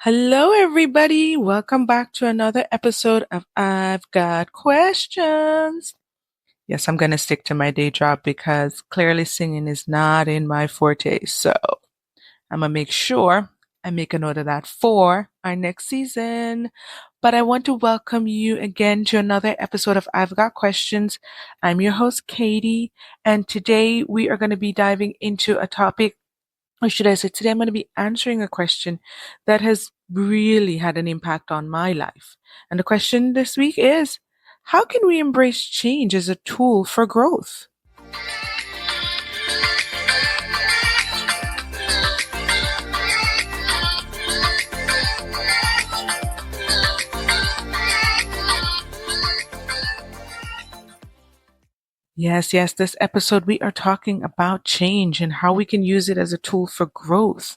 Hello, everybody. Welcome back to another episode of I've Got Questions. Yes, I'm going to stick to my day job because clearly singing is not in my forte. So I'm going to make sure I make a note of that for our next season. But I want to welcome you again to another episode of I've Got Questions. I'm your host, Kadie, and today we are going to be diving into a topic, or should I say, today I'm going to be answering a question that has really had an impact on my life. And the question this week is, how can we embrace change as a tool for growth? Yes, this episode we are talking about change and how we can use it as a tool for growth.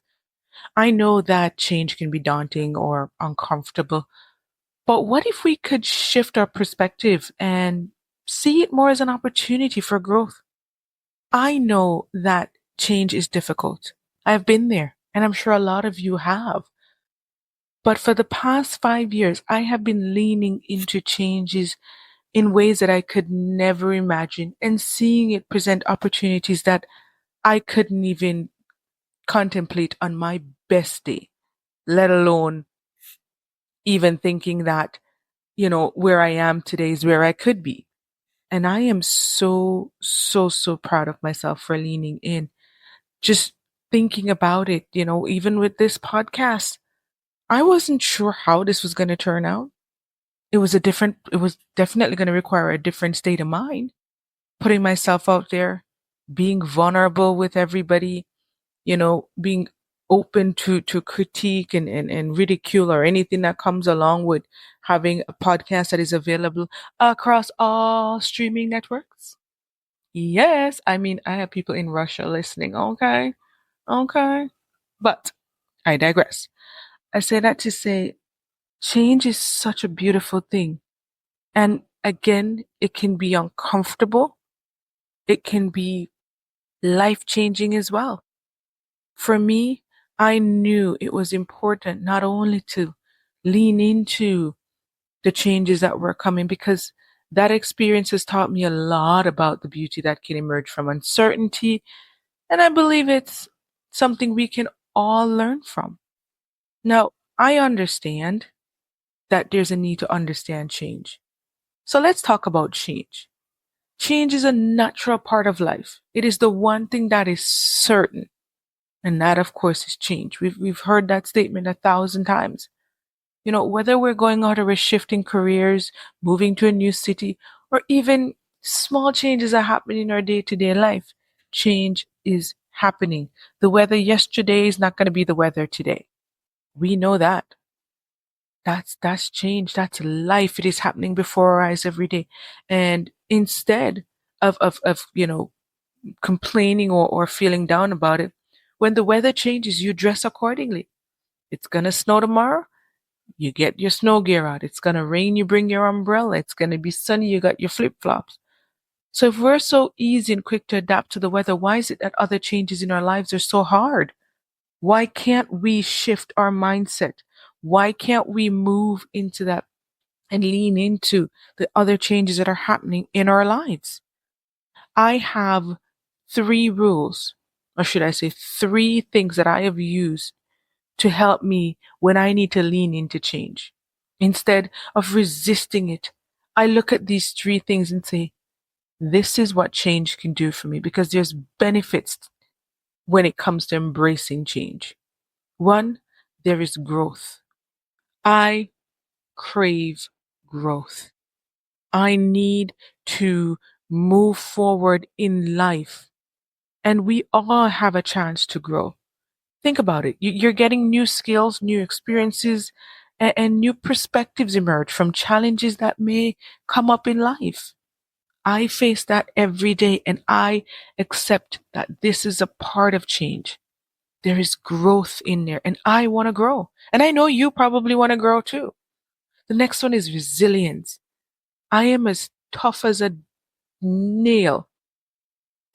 I know that change can be daunting or uncomfortable, but what if we could shift our perspective and see it more as an opportunity for growth? I know that change is difficult. I've been there, and I'm sure a lot of you have. But for the past 5 years, I have been leaning into changes in ways that I could never imagine and seeing it present opportunities that I couldn't even contemplate on my best day, let alone even thinking that, where I am today is where I could be. And I am so proud of myself for leaning in. Just thinking about it, even with this podcast, I wasn't sure how this was going to turn out. It was definitely going to require a different state of mind, putting myself out there, being vulnerable with everybody, being open to critique and ridicule or anything that comes along with having a podcast that is available across all streaming networks. Yes, I mean, I have people in Russia listening. Okay. Okay. But I digress. I say that to say change is such a beautiful thing. And again, it can be uncomfortable. It can be life changing as well. For me, I knew it was important not only to lean into the changes that were coming, because that experience has taught me a lot about the beauty that can emerge from uncertainty. And I believe it's something we can all learn from. Now, I understand that there's a need to understand change. So let's talk about change. Change is a natural part of life. It is the one thing that is certain. And that, of course, is change. We've heard that statement 1,000 times. Whether we're going out or we're shifting careers, moving to a new city, or even small changes are happening in our day to day life, change is happening. The weather yesterday is not going to be the weather today. We know that. That's change. That's life. It is happening before our eyes every day. And instead of complaining or feeling down about it, when the weather changes, you dress accordingly. It's gonna snow tomorrow, you get your snow gear out. It's gonna rain, you bring your umbrella. It's gonna be sunny, you got your flip flops. So if we're so easy and quick to adapt to the weather, why is it that other changes in our lives are so hard? Why can't we shift our mindset? Why can't we move into that and lean into the other changes that are happening in our lives? I have three rules, or should I say, three things that I have used to help me when I need to lean into change. Instead of resisting it, I look at these three things and say, this is what change can do for me, because there's benefits when it comes to embracing change. One, there is growth. I crave growth. I need to move forward in life. And we all have a chance to grow. Think about it. You're getting new skills, new experiences, and new perspectives emerge from challenges that may come up in life. I face that every day, and I accept that this is a part of change. There is growth in there, and I want to grow. And I know you probably want to grow too. The next one is resilience. I am as tough as a nail.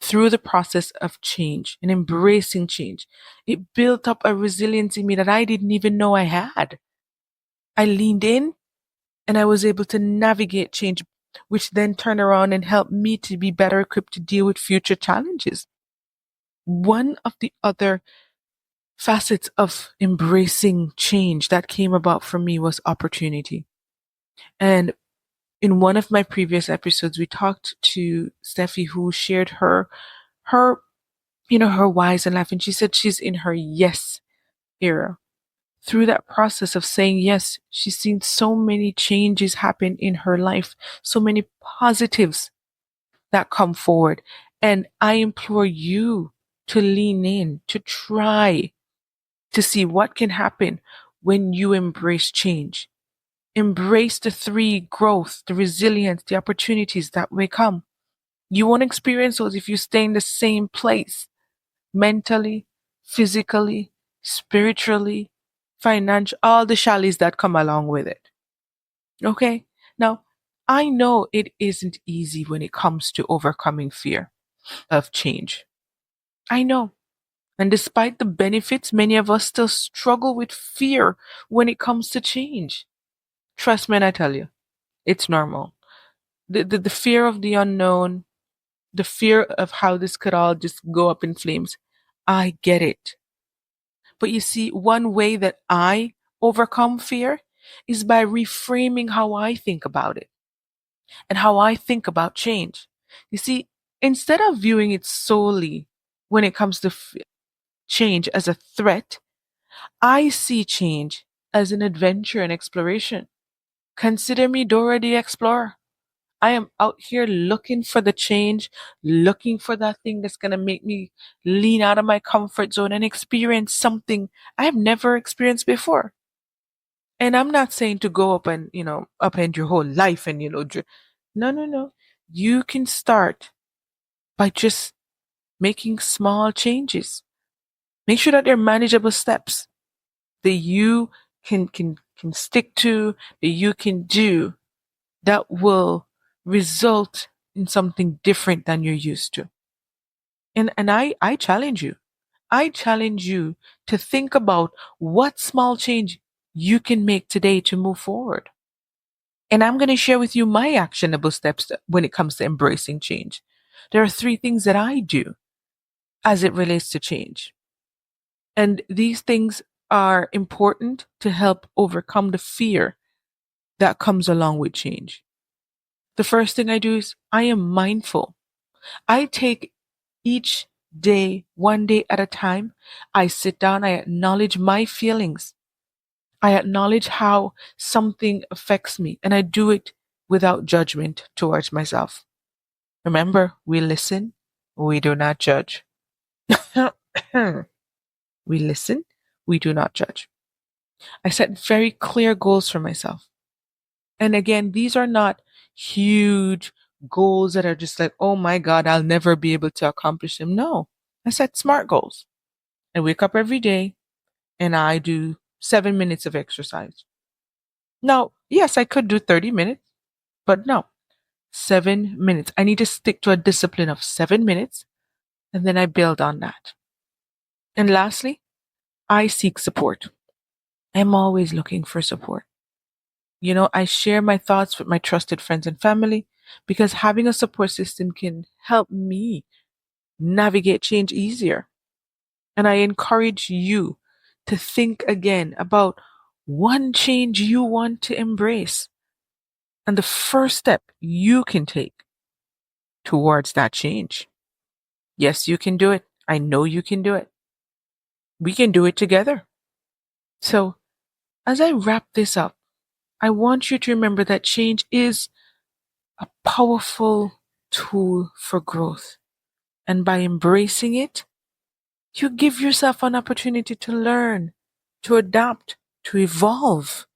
through the process of change and embracing change, it built up a resilience in me that I didn't even know I had. I leaned in and I was able to navigate change, which then turned around and helped me to be better equipped to deal with future challenges. One of the other facets of embracing change that came about for me was opportunity. And in one of my previous episodes, we talked to Steffi, who shared her, her whys in life. And she said she's in her yes era. Through that process of saying yes, she's seen so many changes happen in her life, so many positives that come forward. And I implore you to lean in, to try to see what can happen when you embrace change. Embrace the three: growth, the resilience, the opportunities that may come. You won't experience those if you stay in the same place mentally, physically, spiritually, financial, all the challenges that come along with it. Okay? Now, I know it isn't easy when it comes to overcoming fear of change. I know. And despite the benefits, many of us still struggle with fear when it comes to change. Trust me, and I tell you, it's normal. The fear of the unknown, the fear of how this could all just go up in flames. I get it. But you see, one way that I overcome fear is by reframing how I think about it and how I think about change. You see, instead of viewing it solely when it comes to change as a threat, I see change as an adventure and exploration. Consider me Dora the Explorer. I am out here looking for the change, looking for that thing that's going to make me lean out of my comfort zone and experience something I have never experienced before. And I'm not saying to go up and, upend your whole life and, no, no, no. You can start by just making small changes. Make sure that they're manageable steps that you can stick to, that you can do, that will result in something different than you're used to. And I challenge you. I challenge you to think about what small change you can make today to move forward. And I'm going to share with you my actionable steps when it comes to embracing change. There are three things that I do as it relates to change. And these things are important to help overcome the fear that comes along with change. The first thing I do is I am mindful. I take each day, one day at a time. I sit down, I acknowledge my feelings. I acknowledge how something affects me, and I do it without judgment towards myself. Remember, we listen, we do not judge. We listen, we do not judge. I set very clear goals for myself. And again, these are not huge goals that are just like, oh my God, I'll never be able to accomplish them. No, I set smart goals. I wake up every day and I do 7 minutes of exercise. Now, yes, I could do 30 minutes, but no, 7 minutes. I need to stick to a discipline of 7 minutes and then I build on that. And lastly, I seek support. I'm always looking for support. I share my thoughts with my trusted friends and family because having a support system can help me navigate change easier. And I encourage you to think again about one change you want to embrace and the first step you can take towards that change. Yes, you can do it. I know you can do it. We can do it together. So, as I wrap this up, I want you to remember that change is a powerful tool for growth. And by embracing it, you give yourself an opportunity to learn, to adapt, to evolve.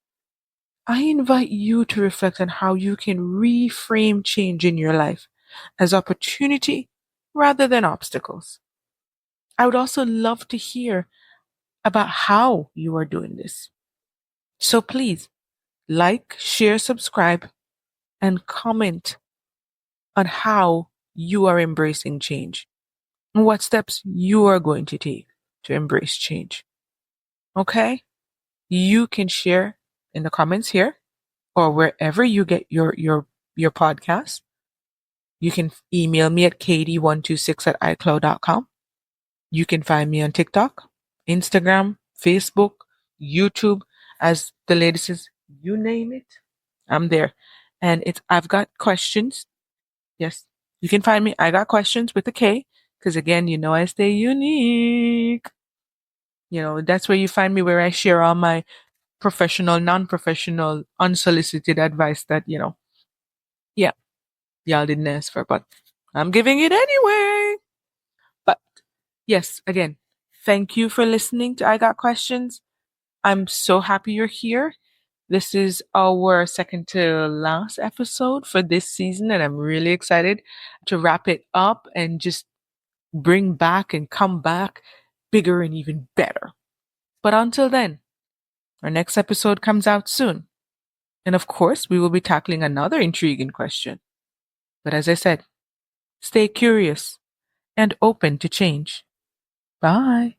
I invite you to reflect on how you can reframe change in your life as opportunity rather than obstacles. I would also love to hear about how you are doing this. So please like, share, subscribe, and comment on how you are embracing change. and what steps you are going to take to embrace change. Okay? You can share in the comments here or wherever you get your podcast. You can email me at kadie126@icloud.com. You can find me on TikTok, Instagram, Facebook, YouTube, as the lady says, you name it, I'm there. And it's I've Got Questions. Yes, you can find me. I Got Questions with a K, because again, I stay unique. That's where you find me, where I share all my professional, non-professional, unsolicited advice that, yeah, y'all didn't ask for, but I'm giving it anyway. But yes, again, thank you for listening to I Got Questions. I'm so happy you're here. This is our second to last episode for this season, and I'm really excited to wrap it up and just bring back and come back bigger and even better. But until then, our next episode comes out soon. And of course, we will be tackling another intriguing question. But as I said, stay curious and open to change. Bye.